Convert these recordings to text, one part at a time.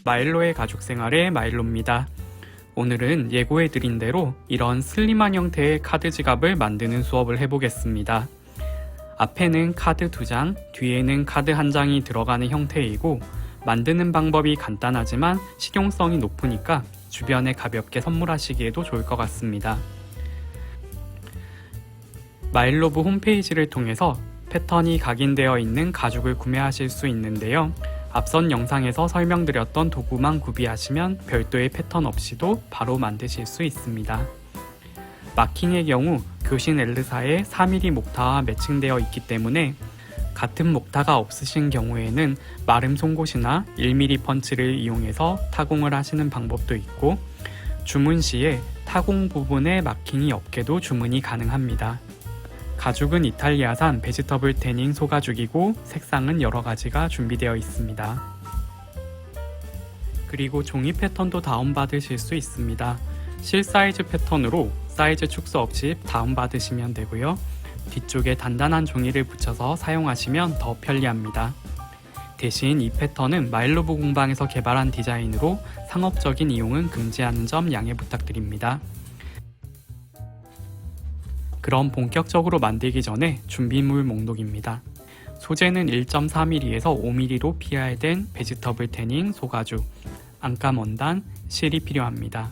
마일로의 가죽 생활의 마일로입니다. 오늘은 예고해드린 대로 이런 슬림한 형태의 카드 지갑을 만드는 수업을 해보겠습니다. 앞에는 카드 2장, 뒤에는 카드 1장이 들어가는 형태이고 만드는 방법이 간단하지만 실용성이 높으니까 주변에 가볍게 선물하시기에도 좋을 것 같습니다. 마일로브 홈페이지를 통해서 패턴이 각인되어 있는 가죽을 구매하실 수 있는데요. 앞선 영상에서 설명드렸던 도구만 구비하시면 별도의 패턴 없이도 바로 만드실 수 있습니다. 마킹의 경우 교신 L사에 4mm 목타와 매칭되어 있기 때문에 같은 목타가 없으신 경우에는 마름 송곳이나 1mm 펀치를 이용해서 타공을 하시는 방법도 있고 주문 시에 타공 부분에 마킹이 없게도 주문이 가능합니다. 가죽은 이탈리아산 베지터블 태닝 소가죽이고 색상은 여러 가지가 준비되어 있습니다. 그리고 종이 패턴도 다운받으실 수 있습니다. 실사이즈 패턴으로 사이즈 축소 없이 다운받으시면 되고요. 뒤쪽에 단단한 종이를 붙여서 사용하시면 더 편리합니다. 대신 이 패턴은 마일로브 공방에서 개발한 디자인으로 상업적인 이용은 금지하는 점 양해 부탁드립니다. 그럼 본격적으로 만들기 전에 준비물 목록입니다. 소재는 1.4mm에서 5mm로 PR된 베지터블 태닝 소가죽, 안감 원단, 실이 필요합니다.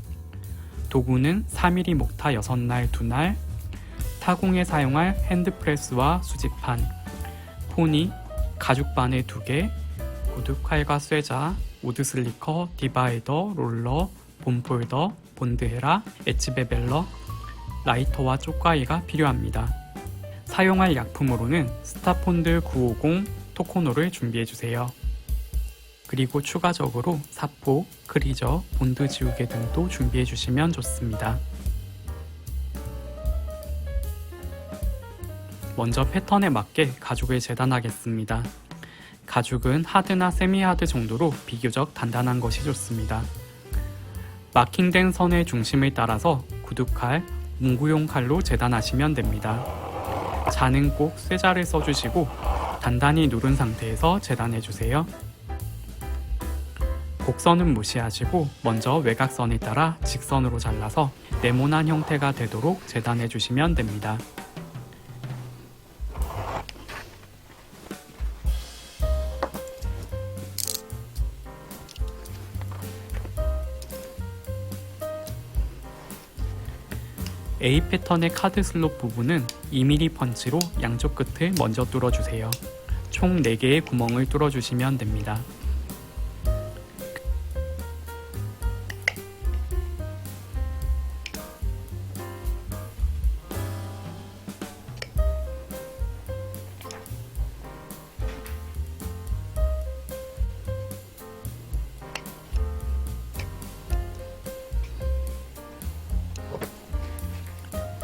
도구는 4mm 목타 6날 2날, 타공에 사용할 핸드프레스와 수직판, 포니, 가죽 바늘 2개, 구두칼과 쇠자, 우드 슬리커, 디바이더, 롤러, 본폴더, 본드헤라, 엣지 베벨러, 라이터와 쪽가위가 필요합니다. 사용할 약품으로는 스타폰드 950 토코노를 준비해주세요. 그리고 추가적으로 사포, 크리저, 본드 지우개 등도 준비해주시면 좋습니다. 먼저 패턴에 맞게 가죽을 재단하겠습니다. 가죽은 하드나 세미하드 정도로 비교적 단단한 것이 좋습니다. 마킹된 선의 중심을 따라서 구두칼, 문구용 칼로 재단하시면 됩니다. 자는 꼭 쇠자를 써주시고 단단히 누른 상태에서 재단해주세요. 곡선은 무시하시고 먼저 외곽선을 따라 직선으로 잘라서 네모난 형태가 되도록 재단해주시면 됩니다. A 패턴의 카드 슬롯 부분은 2mm 펀치로 양쪽 끝을 먼저 뚫어주세요. 총 4개의 구멍을 뚫어주시면 됩니다.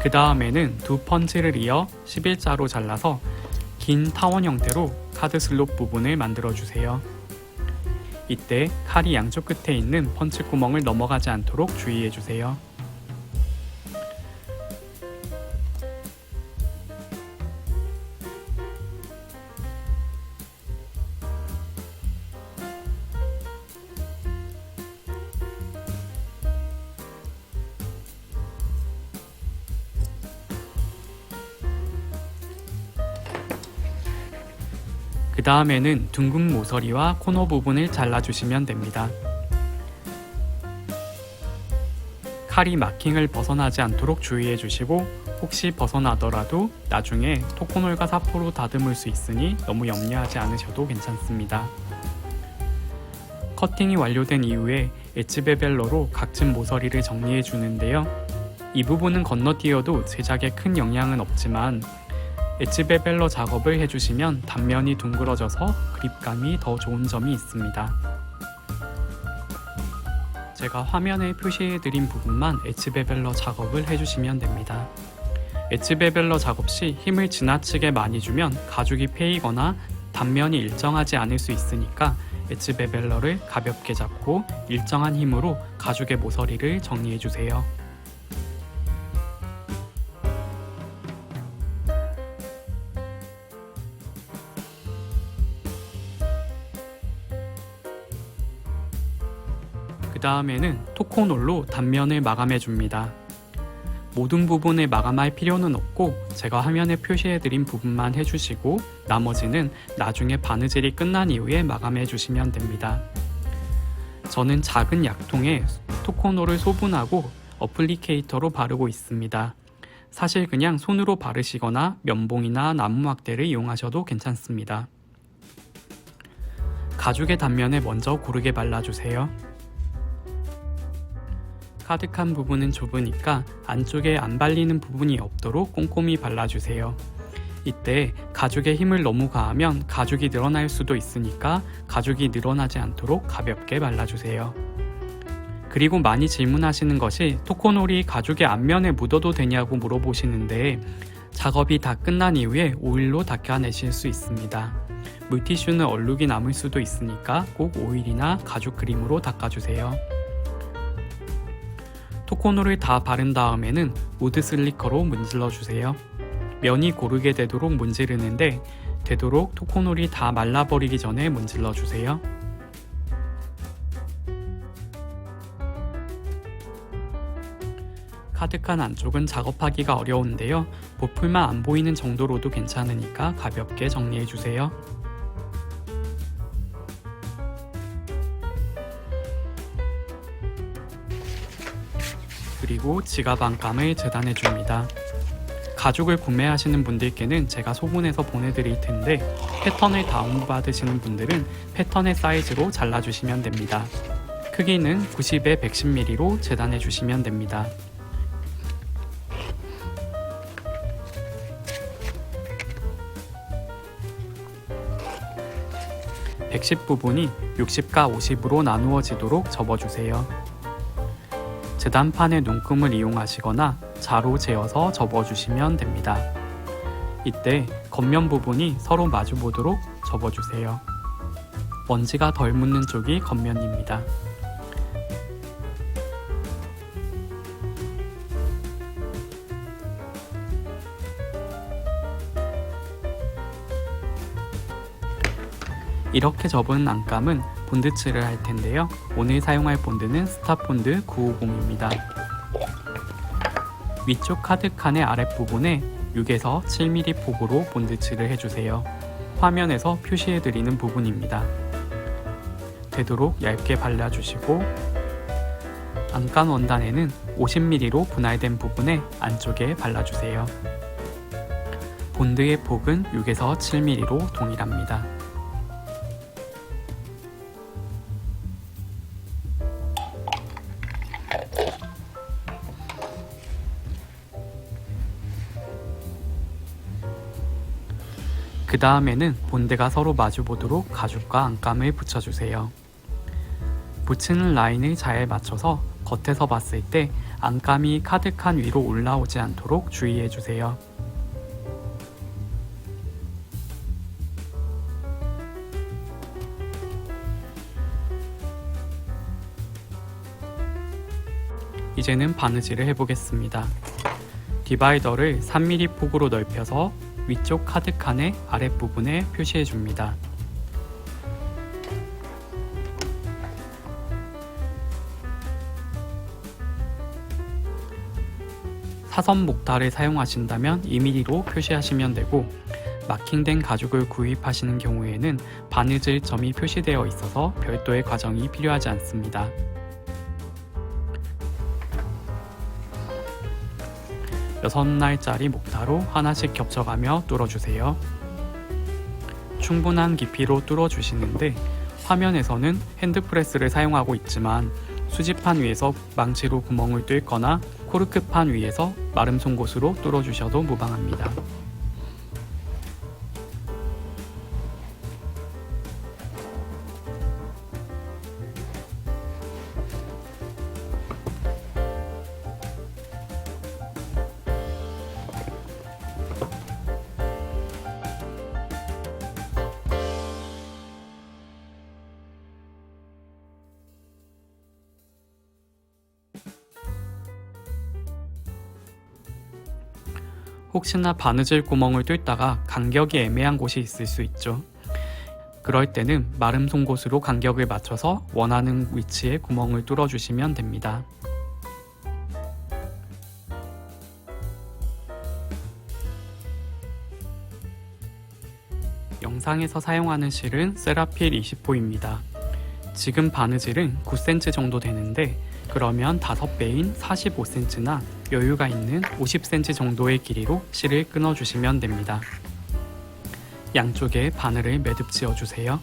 그 다음에는 두 펀치를 이어 11자로 잘라서 긴 타원 형태로 카드 슬롯 부분을 만들어주세요. 이때 칼이 양쪽 끝에 있는 펀치 구멍을 넘어가지 않도록 주의해주세요. 그 다음에는 둥근 모서리와 코너 부분을 잘라주시면 됩니다. 칼이 마킹을 벗어나지 않도록 주의해주시고 혹시 벗어나더라도 나중에 토코놀과 사포로 다듬을 수 있으니 너무 염려하지 않으셔도 괜찮습니다. 커팅이 완료된 이후에 엣지 베벨러로 각진 모서리를 정리해 주는데요. 이 부분은 건너뛰어도 제작에 큰 영향은 없지만 엣지 베벨러 작업을 해주시면 단면이 둥그러져서 그립감이 더 좋은 점이 있습니다. 제가 화면에 표시해드린 부분만 엣지 베벨러 작업을 해주시면 됩니다. 엣지 베벨러 작업 시 힘을 지나치게 많이 주면 가죽이 패이거나 단면이 일정하지 않을 수 있으니까 엣지 베벨러를 가볍게 잡고 일정한 힘으로 가죽의 모서리를 정리해주세요. 그 다음에는 토코놀로 단면을 마감해 줍니다. 모든 부분을 마감할 필요는 없고 제가 화면에 표시해드린 부분만 해주시고 나머지는 나중에 바느질이 끝난 이후에 마감해 주시면 됩니다. 저는 작은 약통에 토코놀을 소분하고 어플리케이터로 바르고 있습니다. 사실 그냥 손으로 바르시거나 면봉이나 나무 막대를 이용하셔도 괜찮습니다. 가죽의 단면에 먼저 고르게 발라주세요. 가득한 부분은 좁으니까 안쪽에 안 발리는 부분이 없도록 꼼꼼히 발라주세요. 이때 가죽에 힘을 너무 가하면 가죽이 늘어날 수도 있으니까 가죽이 늘어나지 않도록 가볍게 발라주세요. 그리고 많이 질문하시는 것이 토코놀이 가죽의 앞면에 묻어도 되냐고 물어보시는데 작업이 다 끝난 이후에 오일로 닦아내실 수 있습니다. 물티슈는 얼룩이 남을 수도 있으니까 꼭 오일이나 가죽 크림으로 닦아주세요. 토코놀을 다 바른 다음에는 우드 슬리커로 문질러 주세요. 면이 고르게 되도록 문지르는데 되도록 토코놀이 다 말라버리기 전에 문질러 주세요. 가득한 안쪽은 작업하기가 어려운데요. 보풀만 안 보이는 정도로도 괜찮으니까 가볍게 정리해 주세요. 그리고 지갑 안감을 재단해 줍니다. 가죽을 구매하시는 분들께는 제가 소분해서 보내드릴 텐데 패턴을 다운받으시는 분들은 패턴의 사이즈로 잘라주시면 됩니다. 크기는 90에 110mm로 재단해 주시면 됩니다. 110 부분이 60과 50으로 나누어지도록 접어주세요. 재단판의 눈금을 이용하시거나 자로 재어서 접어주시면 됩니다. 이때 겉면 부분이 서로 마주보도록 접어주세요. 먼지가 덜 묻는 쪽이 겉면입니다. 이렇게 접은 안감은 본드칠을 할 텐데요. 오늘 사용할 본드는 스타본드 950입니다. 위쪽 카드칸의 아랫부분에 6에서 7mm 폭으로 본드칠을 해주세요. 화면에서 표시해드리는 부분입니다. 되도록 얇게 발라주시고 안감 원단에는 50mm로 분할된 부분에 안쪽에 발라주세요. 본드의 폭은 6에서 7mm로 동일합니다. 그 다음에는 본드가 서로 마주보도록 가죽과 안감을 붙여주세요. 붙이는 라인을 잘 맞춰서 겉에서 봤을 때 안감이 카드칸 위로 올라오지 않도록 주의해주세요. 이제는 바느질을 해보겠습니다. 디바이더를 3mm 폭으로 넓혀서 위쪽 카드칸의 아랫부분에 표시해줍니다. 사선 목타를 사용하신다면 2mm로 표시하시면 되고 마킹된 가죽을 구입하시는 경우에는 바느질 점이 표시되어 있어서 별도의 과정이 필요하지 않습니다. 여섯 날짜리 목타로 하나씩 겹쳐가며 뚫어주세요. 충분한 깊이로 뚫어주시는데 화면에서는 핸드프레스를 사용하고 있지만 수지판 위에서 망치로 구멍을 뚫거나 코르크판 위에서 마름 송곳으로 뚫어주셔도 무방합니다. 혹시나 바느질 구멍을 뚫다가 간격이 애매한 곳이 있을 수 있죠. 그럴 때는 마름 송곳으로 간격을 맞춰서 원하는 위치에 구멍을 뚫어주시면 됩니다. 영상에서 사용하는 실은 세라필 20호입니다. 지금 바느질은 9cm 정도 되는데 그러면 5배인 45cm나 여유가 있는 50cm 정도의 길이로 실을 끊어주시면 됩니다. 양쪽에 바늘을 매듭 지어주세요.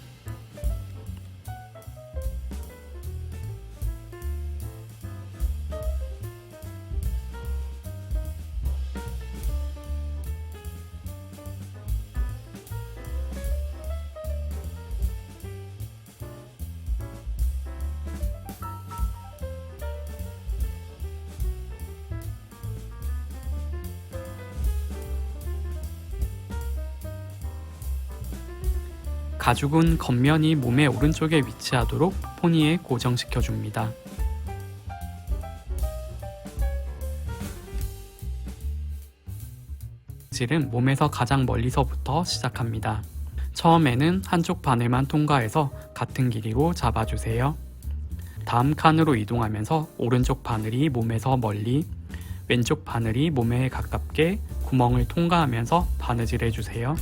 가죽은 겉면이 몸의 오른쪽에 위치하도록 포니에 고정시켜 줍니다. 바느질은 몸에서 가장 멀리서부터 시작합니다. 처음에는 한쪽 바늘만 통과해서 같은 길이로 잡아주세요. 다음 칸으로 이동하면서 오른쪽 바늘이 몸에서 멀리, 왼쪽 바늘이 몸에 가깝게 구멍을 통과하면서 바느질 해주세요.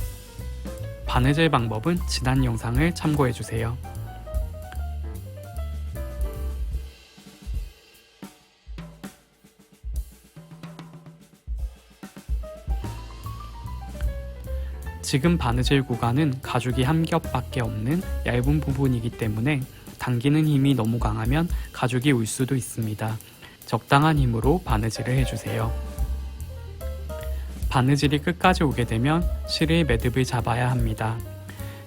바느질 방법은 지난 영상을 참고해주세요. 지금 바느질 구간은 가죽이 한 겹밖에 없는 얇은 부분이기 때문에 당기는 힘이 너무 강하면 가죽이 울 수도 있습니다. 적당한 힘으로 바느질을 해주세요. 바느질이 끝까지 오게 되면 실의 매듭을 잡아야 합니다.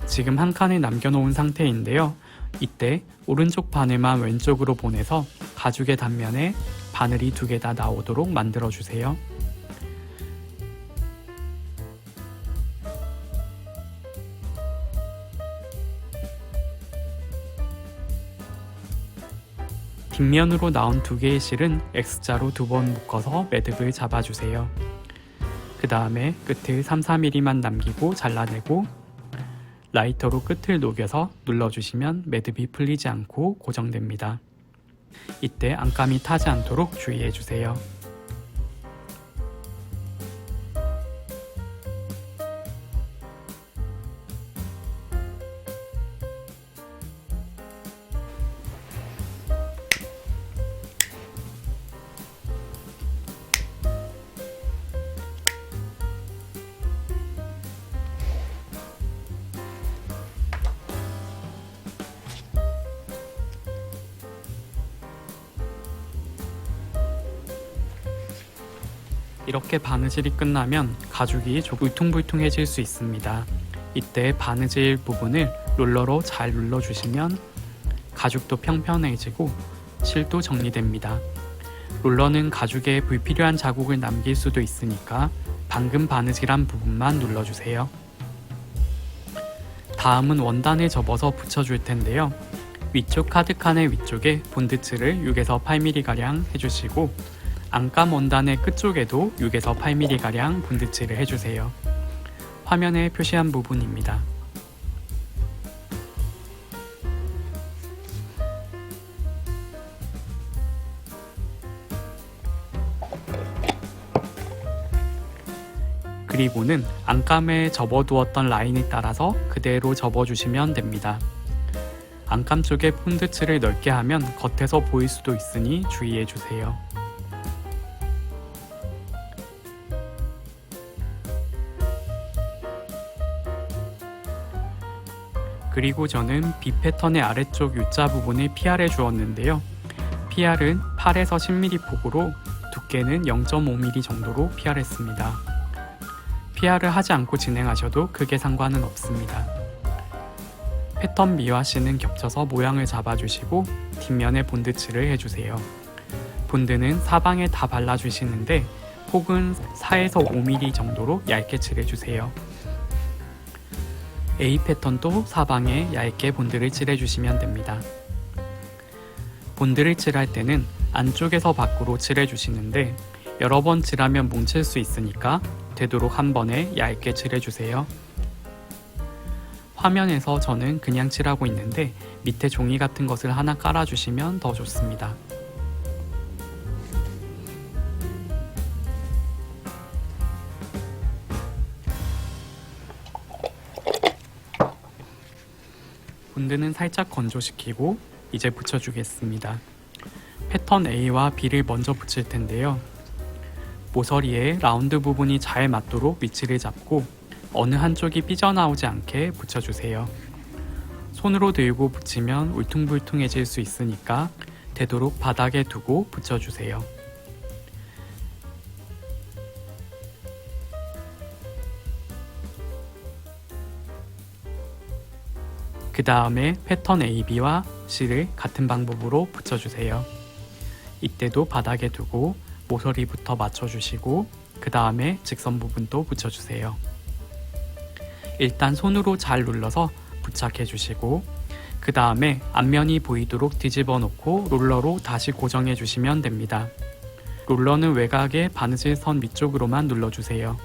지금 한 칸을 남겨놓은 상태인데요. 이때 오른쪽 바늘만 왼쪽으로 보내서 가죽의 단면에 바늘이 2개 다 나오도록 만들어주세요. 뒷면으로 나온 2개의 실은 X자로 2번 묶어서 매듭을 잡아주세요. 그 다음에 끝을 3-4mm만 남기고 잘라내고 라이터로 끝을 녹여서 눌러주시면 매듭이 풀리지 않고 고정됩니다. 이때 안감이 타지 않도록 주의해주세요. 이렇게 바느질이 끝나면 가죽이 좀 울퉁불퉁해질 수 있습니다. 이때 바느질 부분을 롤러로 잘 눌러주시면 가죽도 평평해지고 실도 정리됩니다. 롤러는 가죽에 불필요한 자국을 남길 수도 있으니까 방금 바느질한 부분만 눌러주세요. 다음은 원단을 접어서 붙여줄 텐데요. 위쪽 카드칸의 위쪽에 본드칠을 6에서 8mm가량 해주시고 안감 원단의 끝쪽에도 6에서 8mm가량 본드칠을 해주세요. 화면에 표시한 부분입니다. 그리고는 안감에 접어두었던 라인을 따라서 그대로 접어주시면 됩니다. 안감 쪽에 본드칠을 넓게 하면 겉에서 보일 수도 있으니 주의해주세요. 그리고 저는 B 패턴의 아래쪽 U자 부분을 PR해 주었는데요. PR은 8에서 10mm 폭으로 두께는 0.5mm 정도로 PR했습니다. PR을 하지 않고 진행하셔도 크게 상관은 없습니다. 패턴 B와 C는 겹쳐서 모양을 잡아주시고 뒷면에 본드칠을 해주세요. 본드는 사방에 다 발라주시는데 폭은 4에서 5mm 정도로 얇게 칠해주세요. A 패턴도 사방에 얇게 본드를 칠해주시면 됩니다. 본드를 칠할 때는 안쪽에서 밖으로 칠해주시는데 여러 번 칠하면 뭉칠 수 있으니까 되도록 한 번에 얇게 칠해주세요. 화면에서 저는 그냥 칠하고 있는데 밑에 종이 같은 것을 하나 깔아주시면 더 좋습니다. 본드는 살짝 건조시키고 이제 붙여주겠습니다. 패턴 A와 B를 먼저 붙일 텐데요. 모서리에 라운드 부분이 잘 맞도록 위치를 잡고 어느 한쪽이 삐져나오지 않게 붙여주세요. 손으로 들고 붙이면 울퉁불퉁해질 수 있으니까 되도록 바닥에 두고 붙여주세요. 그 다음에 패턴 A, B와 C를 같은 방법으로 붙여주세요. 이때도 바닥에 두고 모서리부터 맞춰주시고 그 다음에 직선 부분도 붙여주세요. 일단 손으로 잘 눌러서 부착해주시고 그 다음에 앞면이 보이도록 뒤집어 놓고 롤러로 다시 고정해 주시면 됩니다. 롤러는 외곽의 바느질 선 위쪽으로만 눌러주세요.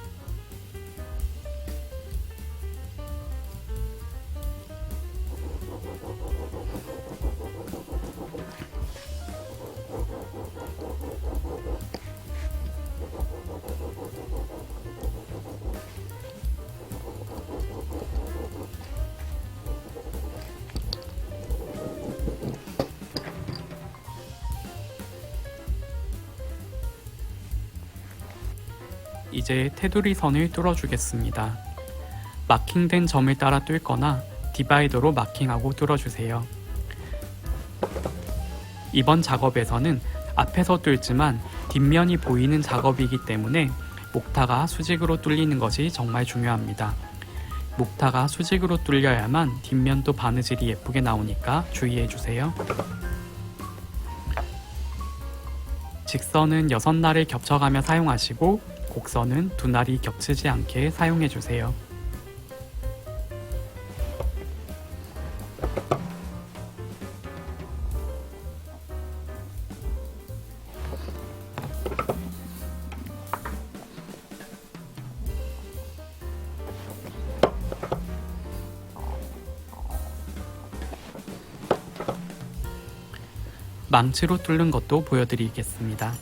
이제 테두리 선을 뚫어주겠습니다. 마킹된 점을 따라 뚫거나 디바이더로 마킹하고 뚫어주세요. 이번 작업에서는 앞에서 뚫지만 뒷면이 보이는 작업이기 때문에 목타가 수직으로 뚫리는 것이 정말 중요합니다. 목타가 수직으로 뚫려야만 뒷면도 바느질이 예쁘게 나오니까 주의해주세요. 직선은 6날을 겹쳐가며 사용하시고 곡선은 2날이 겹치지 않게 사용해주세요. 망치로 뚫는 것도 보여드리겠습니다.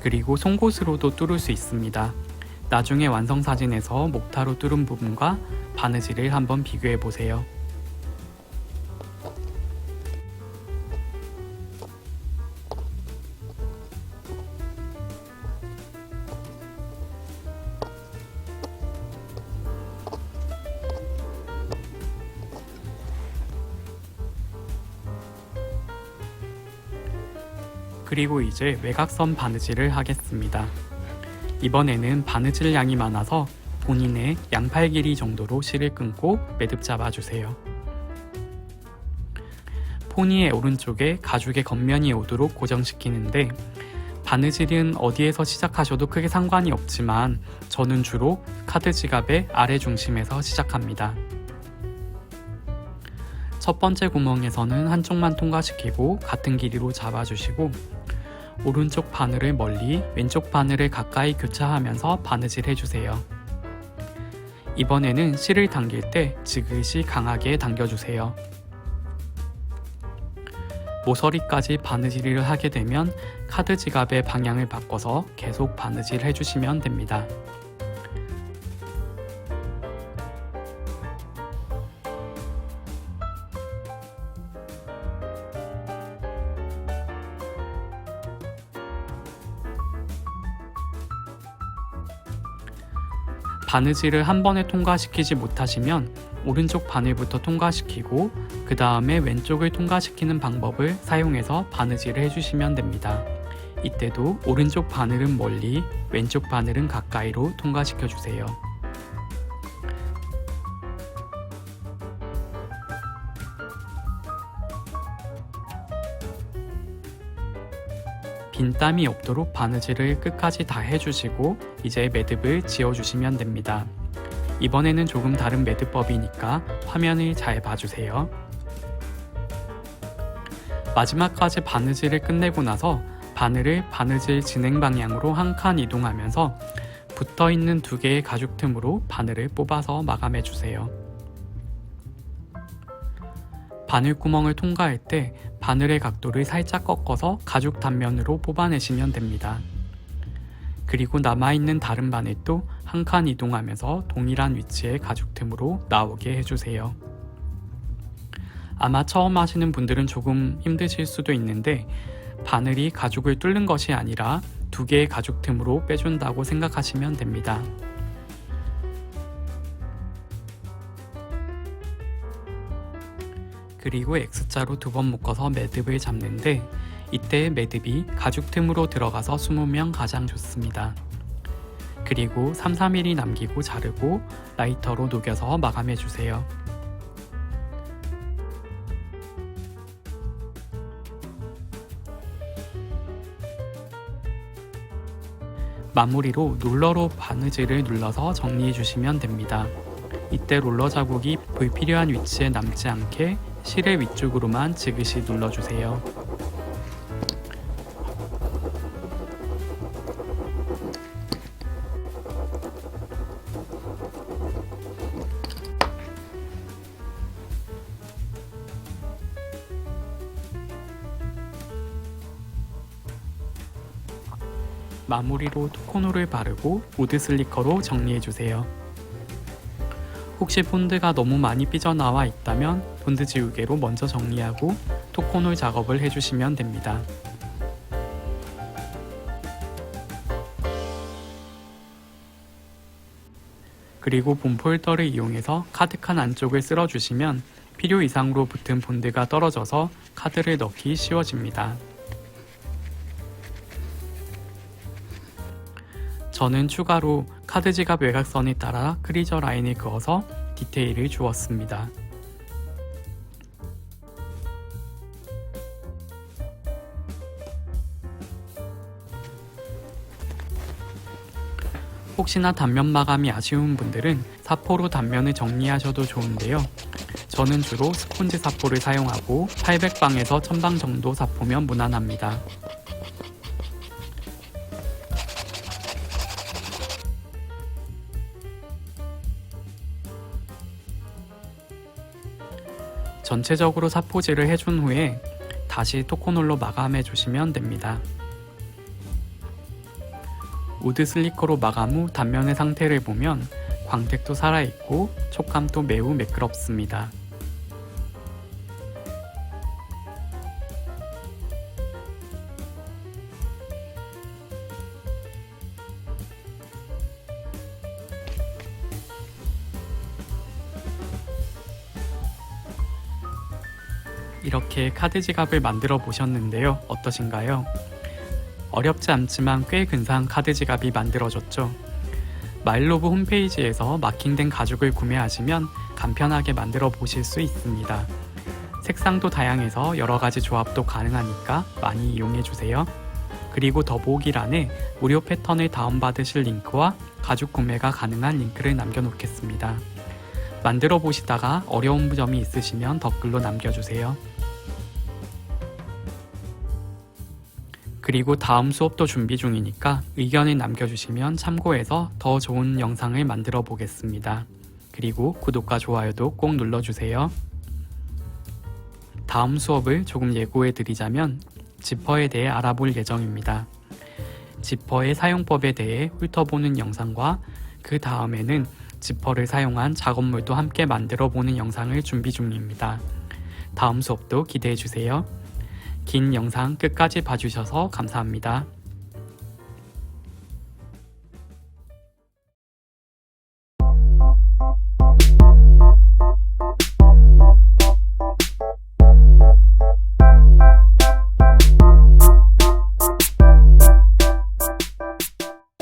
그리고 송곳으로도 뚫을 수 있습니다. 나중에 완성 사진에서 목타로 뚫은 부분과 바느질을 한번 비교해 보세요. 그리고 이제 외곽선 바느질을 하겠습니다. 이번에는 바느질 양이 많아서 본인의 양팔 길이 정도로 실을 끊고 매듭 잡아주세요. 포니의 오른쪽에 가죽의 겉면이 오도록 고정시키는데 바느질은 어디에서 시작하셔도 크게 상관이 없지만 저는 주로 카드 지갑의 아래 중심에서 시작합니다. 첫 번째 구멍에서는 한쪽만 통과시키고 같은 길이로 잡아주시고 오른쪽 바늘을 멀리 왼쪽 바늘을 가까이 교차하면서 바느질 해주세요. 이번에는 실을 당길 때 지그시 강하게 당겨주세요. 모서리까지 바느질을 하게 되면 카드 지갑의 방향을 바꿔서 계속 바느질 해주시면 됩니다. 바느질을 한 번에 통과시키지 못하시면 오른쪽 바늘부터 통과시키고 그 다음에 왼쪽을 통과시키는 방법을 사용해서 바느질을 해주시면 됩니다. 이때도 오른쪽 바늘은 멀리, 왼쪽 바늘은 가까이로 통과시켜 주세요. 빈 땀이 없도록 바느질을 끝까지 다 해주시고 이제 매듭을 지어주시면 됩니다. 이번에는 조금 다른 매듭법이니까 화면을 잘 봐주세요. 마지막까지 바느질을 끝내고 나서 바늘을 바느질 진행 방향으로 한 칸 이동하면서 붙어있는 두 개의 가죽 틈으로 바늘을 뽑아서 마감해 주세요. 바늘 구멍을 통과할 때 바늘의 각도를 살짝 꺾어서 가죽 단면으로 뽑아내시면 됩니다. 그리고 남아있는 다른 바늘도 한 칸 이동하면서 동일한 위치의 가죽 틈으로 나오게 해주세요. 아마 처음 하시는 분들은 조금 힘드실 수도 있는데 바늘이 가죽을 뚫는 것이 아니라 두 개의 가죽 틈으로 빼준다고 생각하시면 됩니다. 그리고 X자로 두 번 묶어서 매듭을 잡는데 이때 매듭이 가죽 틈으로 들어가서 숨으면 가장 좋습니다. 그리고 3-4mm 남기고 자르고 라이터로 녹여서 마감해 주세요. 마무리로 롤러로 바느질을 눌러서 정리해 주시면 됩니다. 이때 롤러 자국이 불필요한 위치에 남지 않게 실의 위쪽으로만 지그시 눌러주세요. 마무리로 토코노를 바르고 우드 슬리커로 정리해주세요. 혹시 본드가 너무 많이 삐져나와 있다면 본드 지우개로 먼저 정리하고 토코놀 작업을 해주시면 됩니다. 그리고 본 폴더를 이용해서 카드칸 안쪽을 쓸어주시면 필요 이상으로 붙은 본드가 떨어져서 카드를 넣기 쉬워집니다. 저는 추가로 카드 지갑 외곽선에 따라 크리저 라인을 그어서 디테일을 주었습니다. 혹시나 단면 마감이 아쉬운 분들은 사포로 단면을 정리하셔도 좋은데요. 저는 주로 스폰지 사포를 사용하고 800방에서 1000방 정도 사포면 무난합니다. 전체적으로 사포질을 해준 후에 다시 토코놀로 마감해 주시면 됩니다. 우드 슬리커로 마감 후 단면의 상태를 보면 광택도 살아있고 촉감도 매우 매끄럽습니다. 이렇게 카드 지갑을 만들어 보셨는데요. 어떠신가요? 어렵지 않지만 꽤 근사한 카드 지갑이 만들어졌죠. 마일로브 홈페이지에서 마킹된 가죽을 구매하시면 간편하게 만들어 보실 수 있습니다. 색상도 다양해서 여러가지 조합도 가능하니까 많이 이용해 주세요. 그리고 더보기란에 무료 패턴을 다운받으실 링크와 가죽 구매가 가능한 링크를 남겨놓겠습니다. 만들어 보시다가 어려운 점이 있으시면 댓글로 남겨주세요. 그리고 다음 수업도 준비 중이니까 의견을 남겨주시면 참고해서 더 좋은 영상을 만들어 보겠습니다. 그리고 구독과 좋아요도 꼭 눌러주세요. 다음 수업을 조금 예고해 드리자면 지퍼에 대해 알아볼 예정입니다. 지퍼의 사용법에 대해 훑어보는 영상과 그 다음에는 지퍼를 사용한 작업물도 함께 만들어 보는 영상을 준비 중입니다. 다음 수업도 기대해 주세요. 긴 영상 끝까지 봐주셔서 감사합니다.